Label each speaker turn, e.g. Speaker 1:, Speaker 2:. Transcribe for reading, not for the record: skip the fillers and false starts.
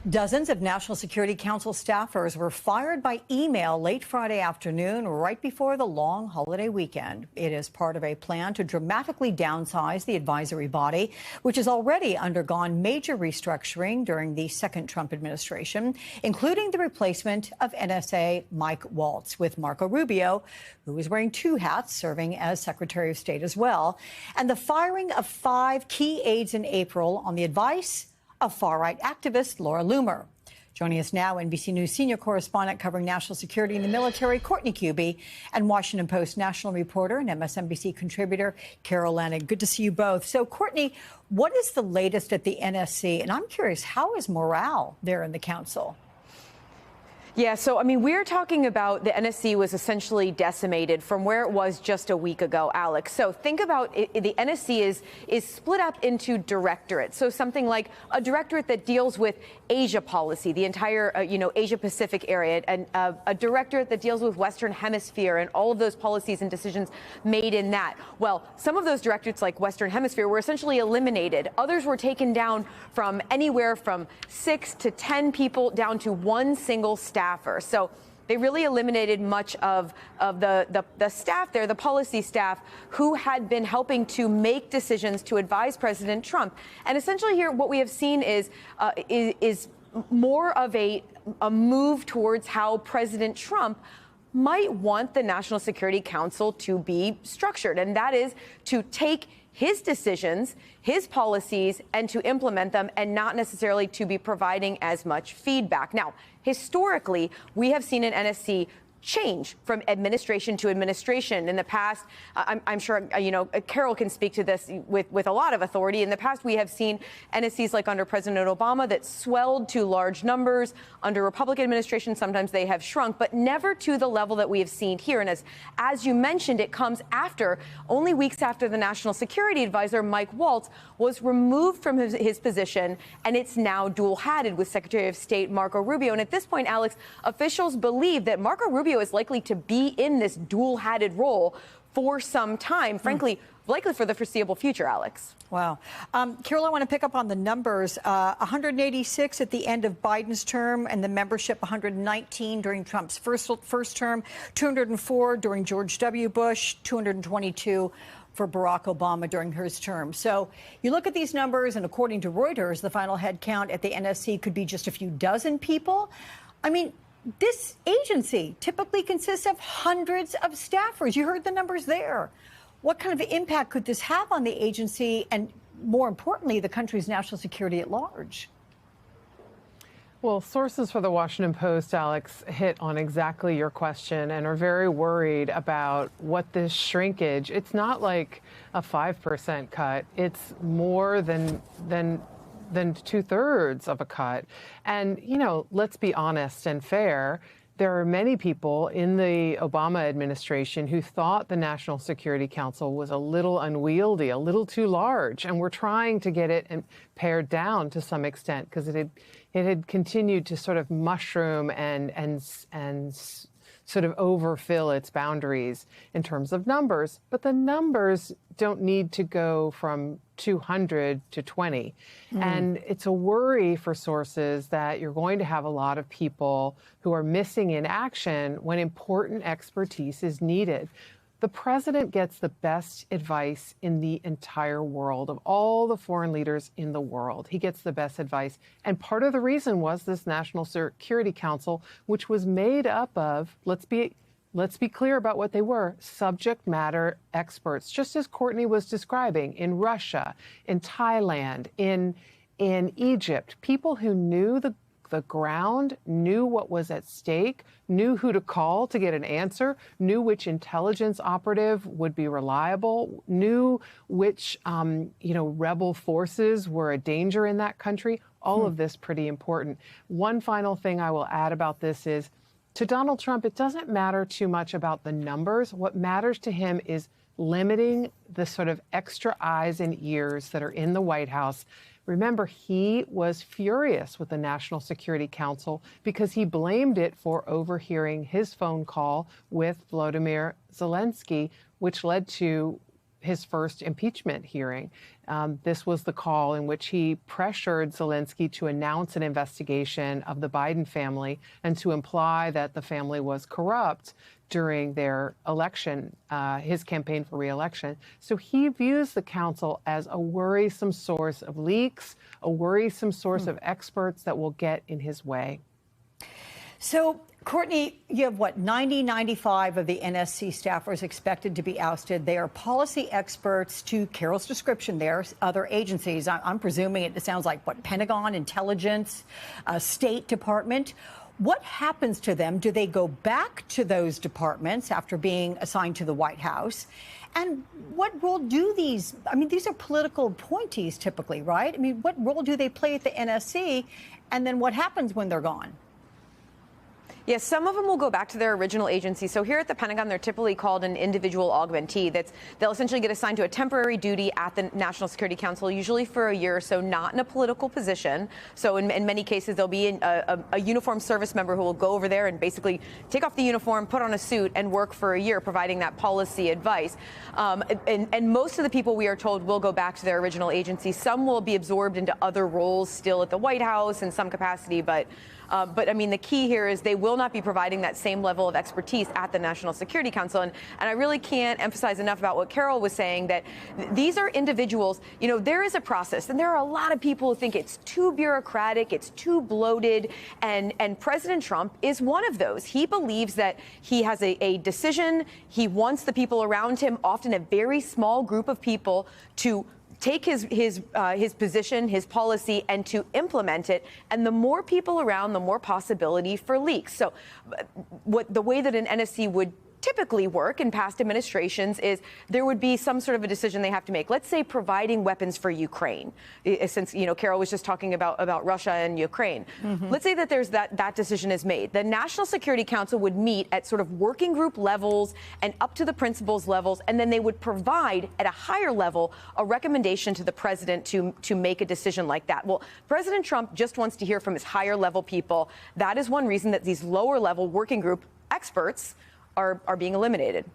Speaker 1: Dozens of National Security Council staffers were fired by email late Friday afternoon, right before the long holiday weekend. It is part of a plan to dramatically downsize the advisory body, which has already undergone major restructuring during the second Trump administration, including the replacement of NSA Mike Waltz with Marco Rubio, who is wearing two hats, serving as Secretary of State as well, and the firing of 5 key aides in April on the advice of far-right activist Laura Loomer. Joining us now, NBC News senior correspondent covering national security and the military, Courtney Kube, and Washington Post national reporter and MSNBC contributor, Carol Leonnig. Good to see you both. So, Courtney, what is the latest at the NSC? And I'm curious, how is morale there in the council?
Speaker 2: Yeah, so, I mean, we're talking about the NSC was essentially decimated from where it was just a week ago, Alex. So think about it, the NSC is split up into directorates. So something like a directorate that deals with Asia policy, the entire, Asia Pacific area, and a directorate that deals with Western Hemisphere and all of those policies and decisions made in that. Well, some of those directorates, like Western Hemisphere, were essentially eliminated. Others were taken down from anywhere from 6 to 10 people down to one single staffer. So they really eliminated much of the staff there, the policy staff, who had been helping to make decisions to advise President Trump. And essentially here, what we have seen is more of a move towards how President Trump might want the National Security Council to be structured, and that is to take his decisions, his policies, and to implement them, and not necessarily to be providing as much feedback. Now, historically, we have seen an NSC change from administration to administration. In the past, I'm sure, Carol can speak to this with a lot of authority. In the past, we have seen NSCs like under President Obama that swelled to large numbers. Under Republican administration, sometimes they have shrunk, but never to the level that we have seen here. And as you mentioned, it comes only weeks after the National Security Advisor, Mike Waltz, was removed from his position, and it's now dual-hatted with Secretary of State Marco Rubio. And at this point, Alex, officials believe that Marco Rubio is likely to be in this dual-hatted role for some time, frankly, likely for the foreseeable future, Alex.
Speaker 1: Wow. Carol, I want to pick up on the numbers. 186 at the end of Biden's term, and the membership 119 during Trump's first term, 204 during George W. Bush, 222 for Barack Obama during his term. So you look at these numbers, and according to Reuters, the final head count at the NSC could be just a few dozen people. I mean, this agency typically consists of hundreds of staffers. You heard the numbers there. What kind of impact could this have on the agency and, more importantly, the country's national security at large?
Speaker 3: Well, sources for the Washington Post, Alex, hit on exactly your question and are very worried about what this shrinkage. It's not like a 5% cut. It's more than 2/3 of a cut. And, let's be honest and fair. There are many people in the Obama administration who thought the National Security Council was a little unwieldy, a little too large, and we're trying to get it pared down to some extent because it had continued to sort of mushroom and sort of overfill its boundaries in terms of numbers. But the numbers don't need to go from 200 to 20. And it's a worry for sources that you're going to have a lot of people who are missing in action when important expertise is needed. The president gets the best advice in the entire world. Of all the foreign leaders in the world, he gets the best advice. And part of the reason was this National Security Council, which was made up of, let's be clear about what they were, subject matter experts, just as Courtney was describing, in Russia, in Thailand, in Egypt, people who knew the ground, knew what was at stake, knew who to call to get an answer, knew which intelligence operative would be reliable, knew which, rebel forces were a danger in that country. All of this pretty important. One final thing I will add about this is, to Donald Trump, it doesn't matter too much about the numbers. What matters to him is limiting the sort of extra eyes and ears that are in the White House. Remember, he was furious with the National Security Council because he blamed it for overhearing his phone call with Volodymyr Zelensky, which led to his first impeachment hearing. This was the call in which he pressured Zelensky to announce an investigation of the Biden family and to imply that the family was corrupt during their election, his campaign for re-election. So he views the council as a worrisome source of leaks, a worrisome source of experts that will get in his way.
Speaker 1: So, Courtney, you have what, 95 of the NSC staffers expected to be ousted. They are policy experts, to Carol's description there, other agencies. I'm presuming it sounds like, what, Pentagon, Intelligence, State Department. What happens to them? Do they go back to those departments after being assigned to the White House? And what role do these, I mean, these are political appointees typically, right? I mean, what role do they play at the NSC? And then what happens when they're gone?
Speaker 2: Yes, some of them will go back to their original agency. So here at the Pentagon, they're typically called an individual augmentee. They'll essentially get assigned to a temporary duty at the National Security Council, usually for a year or so, not in a political position. So in many cases, there'll be a uniformed service member who will go over there and basically take off the uniform, put on a suit, and work for a year, providing that policy advice. And most of the people, we are told, will go back to their original agency. Some will be absorbed into other roles still at the White House in some capacity, but I mean, the key here is they will not be providing that same level of expertise at the National Security Council. And I really can't emphasize enough about what Carol was saying, that these are individuals, you know, there is a process, and there are a lot of people who think it's too bureaucratic, it's too bloated, and President Trump is one of those. He believes that he has a decision. He wants the people around him, often a very small group of people, to take his position, his policy, and to implement it. And the more people around, the more possibility for leaks. So the way that an NSC would typically work in past administrations is there would be some sort of a decision they have to make. Let's say providing weapons for Ukraine, since, you know, Carol was just talking about Russia and Ukraine. Let's say that there's that decision is made. The National Security Council would meet at sort of working group levels and up to the principals levels, and then they would provide at a higher level a recommendation to the president to make a decision like that. Well, President Trump just wants to hear from his higher level people. That is one reason that these lower level working group experts are being eliminated.